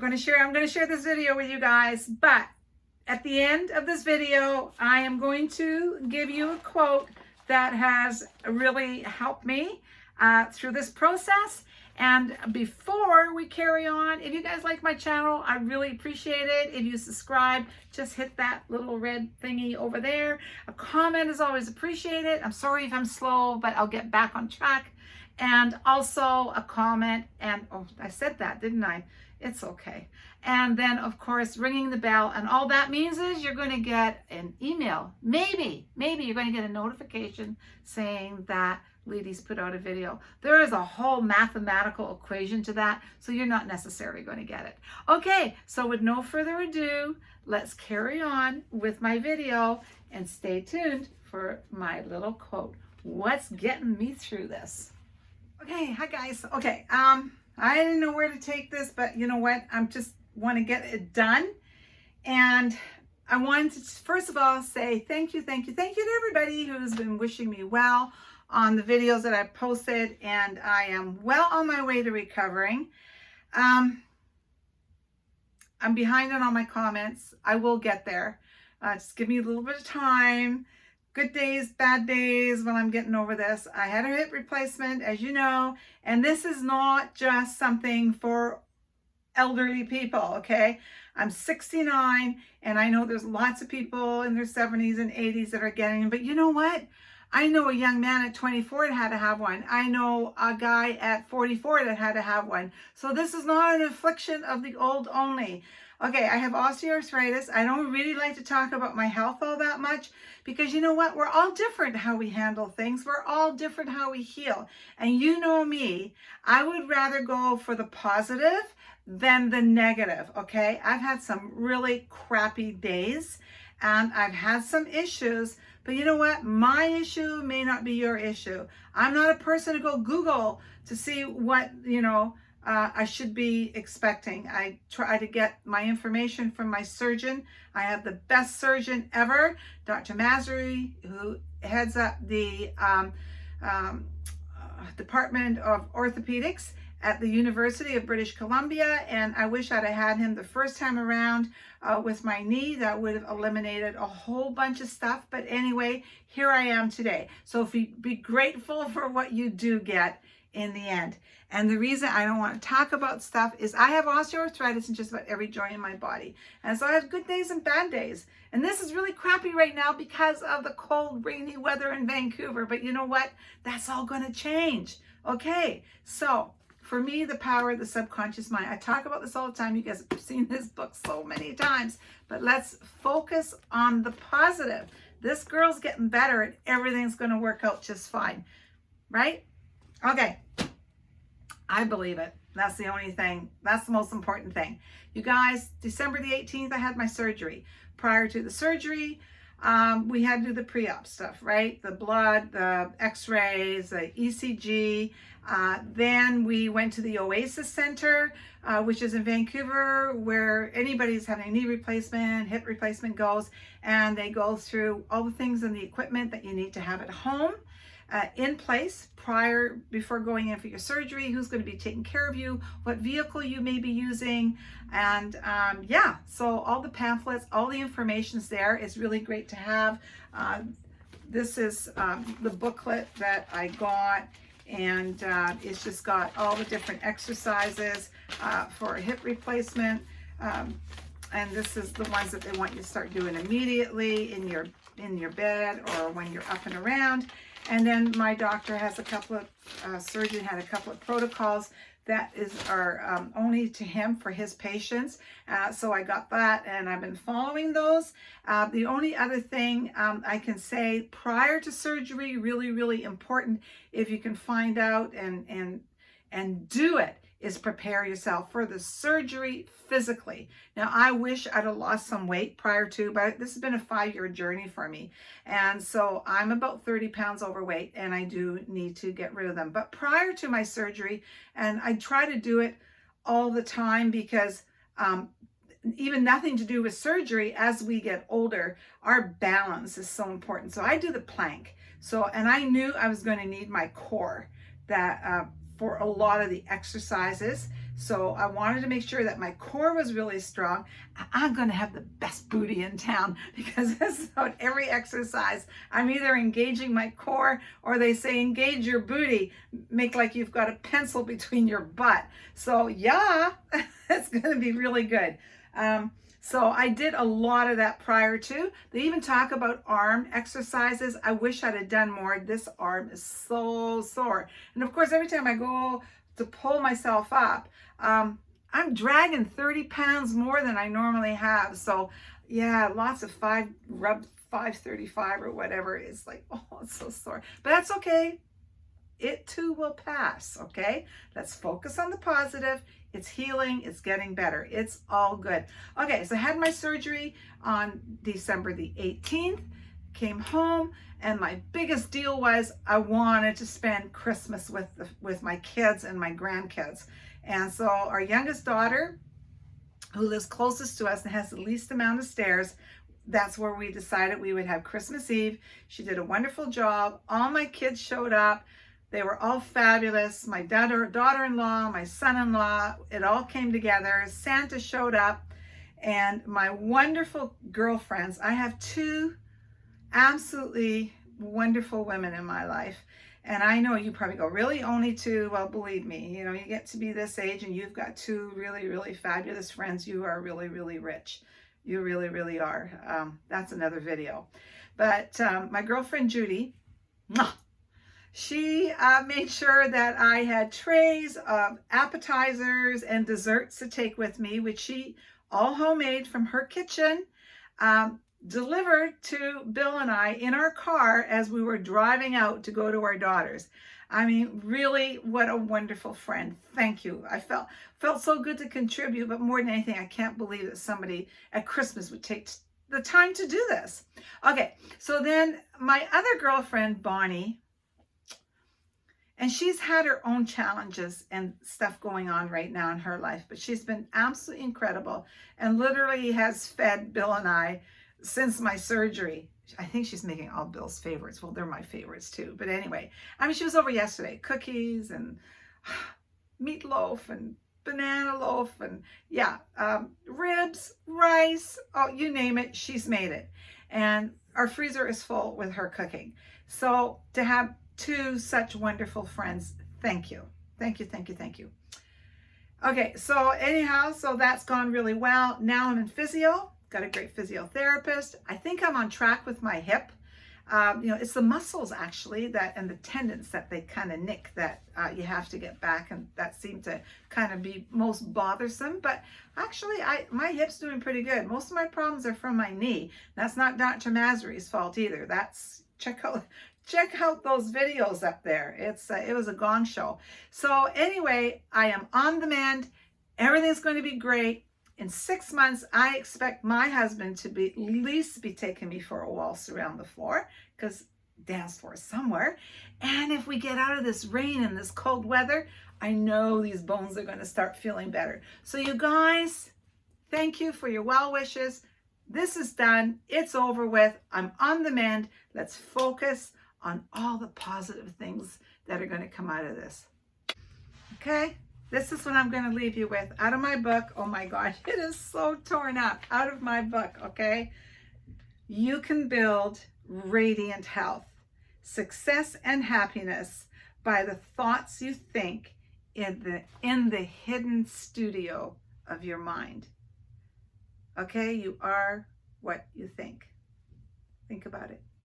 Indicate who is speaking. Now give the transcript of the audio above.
Speaker 1: going to share this video with you guys, but at the end of this video, I am going to give you a quote that has really helped me through this process. And before we carry on, if you guys like my channel, I really appreciate it. If you subscribe, just hit that little red thingy over there. A comment is always appreciated. I'm sorry if I'm slow, but I'll get back on track. And also a comment, and oh, I said that, didn't I? It's okay. And then, of course, ringing the bell. And all that means is you're going to get an email. Maybe you're going to get a notification saying that Leedy's put out a video. There is a whole mathematical equation to that, so you're not necessarily going to get it. Okay, so with no further ado, let's carry on with my video and stay tuned for my little quote. What's getting me through this? Okay, hi guys. Okay, I didn't know where to take this, but you know what? I just want to get it done. And I wanted to, first of all, say thank you to everybody who's been wishing me well on the videos that I've posted, and I am well on my way to recovering. I'm behind on all my comments. I will get there. Just give me a little bit of time. Good days, bad days when I'm getting over this. I had a hip replacement, as you know, and this is not just something for elderly people, okay? I'm 69, and I know there's lots of people in their 70s and 80s that are getting them, but you know what? I know a young man at 24 that had to have one. I know a guy at 44 that had to have one. So this is not an affliction of the old only. Okay, I have osteoarthritis. I don't really like to talk about my health all that much because you know what? We're all different how we handle things. We're all different how we heal. And you know me, I would rather go for the positive than the negative, okay? I've had some really crappy days and I've had some issues, but you know what? My issue may not be your issue. I'm not a person to go Google to see what, you know, I should be expecting. I try to get my information from my surgeon. I have the best surgeon ever, Dr. Masri, who heads up the Department of Orthopedics at the University of British Columbia, and I wish I'd have had him the first time around with my knee. That would have eliminated a whole bunch of stuff, but anyway, here I am today. So if you be grateful for what you do get in the end. And the reason I don't want to talk about stuff is I have osteoarthritis in just about every joint in my body. And so I have good days and bad days. And this is really crappy right now because of the cold, rainy weather in Vancouver. But you know what? That's all going to change. Okay, so for me, the power of the subconscious mind. I talk about this all the time. You guys have seen this book so many times. But let's focus on the positive. This girl's getting better and everything's going to work out just fine. Right? Okay. I believe it. That's the only thing. That's the most important thing. You guys, December the 18th, I had my surgery. Prior to the surgery, we had to do the pre-op stuff, right? The blood, the x-rays, the ECG. Then we went to the Oasis Center, which is in Vancouver, where anybody's having a knee replacement, hip replacement goes, and they go through all the things and the equipment that you need to have at home. In place before going in for your surgery, who's going to be taking care of you, what vehicle you may be using, and yeah, so all the pamphlets, all the information's there. It's really great to have. This is the booklet that I got, and it's just got all the different exercises for a hip replacement, and this is the ones that they want you to start doing immediately in your bed or when you're up and around. And then my doctor has a couple of, surgeon had a couple of protocols that are only to him for his patients. So I got that and I've been following those. The only other thing I can say prior to surgery, really, really important, if you can find out and do it, is prepare yourself for the surgery physically. Now, I wish I'd have lost some weight prior to, but this has been a 5-year journey for me. And so I'm about 30 pounds overweight and I do need to get rid of them. But prior to my surgery, and I try to do it all the time because even nothing to do with surgery, as we get older, our balance is so important. So I do the plank. So, and I knew I was going to need my core that for a lot of the exercises So I wanted to make sure that my core was really strong. I'm going to have the best booty in town because that's about every exercise. I'm either engaging my core, or they say engage your booty, make like you've got a pencil between your butt. So yeah, it's going to be really good. So I did a lot of that prior to. They even talk about arm exercises. I wish I'd have done more. This arm is so sore. And of course, every time I go to pull myself up, I'm dragging 30 pounds more than I normally have. So yeah, lots of 535 or whatever. It's like, oh, it's so sore. But that's okay. It too will pass, okay? Let's focus on the positive. It's healing, it's getting better. It's all good. Okay, so I had my surgery on December the 18th, came home, and my biggest deal was I wanted to spend Christmas with my kids and my grandkids. And so our youngest daughter, who lives closest to us and has the least amount of stairs, that's where we decided we would have Christmas Eve. She did a wonderful job. All my kids showed up. They were all fabulous. My daughter-in-law, my son-in-law, it all came together. Santa showed up, and my wonderful girlfriends. I have two absolutely wonderful women in my life. And I know you probably go, really, only two? Well, believe me, you know, you get to be this age and you've got two really, really fabulous friends. You are really, really rich. You really, really are. That's another video. But my girlfriend, Judy, she made sure that I had trays of appetizers and desserts to take with me, which she, all homemade from her kitchen, delivered to Bill and I in our car as we were driving out to go to our daughters. I mean, really, what a wonderful friend. Thank you. I felt so good to contribute, but more than anything, I can't believe that somebody at Christmas would take the time to do this. Okay, so then my other girlfriend, Bonnie, and she's had her own challenges and stuff going on right now in her life, but she's been absolutely incredible and literally has fed Bill and I since my surgery. I think she's making all Bill's favorites. Well, they're my favorites too. But anyway, I mean, she was over yesterday. Cookies and meatloaf and banana loaf and yeah, ribs, rice, oh, you name it, she's made it. And our freezer is full with her cooking. So to have two such wonderful friends, thank you. Thank you, thank you, thank you. Okay, so anyhow, so that's gone really well. Now I'm in physio, got a great physiotherapist. I think I'm on track with my hip. You know, it's the muscles actually that and the tendons that they kind of nick that you have to get back, and that seemed to kind of be most bothersome. But actually, my hip's doing pretty good. Most of my problems are from my knee. That's not Dr. Masri's fault either. That's check out those videos up there. It was a gong show. So anyway, I am on the mend. Everything's going to be great. In 6 months, I expect my husband to at least be taking me for a waltz around the floor, because dance floor is somewhere. And if we get out of this rain and this cold weather, I know these bones are going to start feeling better. So you guys, thank you for your well wishes. This is done. It's over with. I'm on the mend. Let's focus on all the positive things that are going to come out of this. Okay? This is what I'm going to leave you with out of my book. Oh my gosh, it is so torn up. Out of my book, okay? You can build radiant health, success, and happiness by the thoughts you think in the hidden studio of your mind. Okay? You are what you think.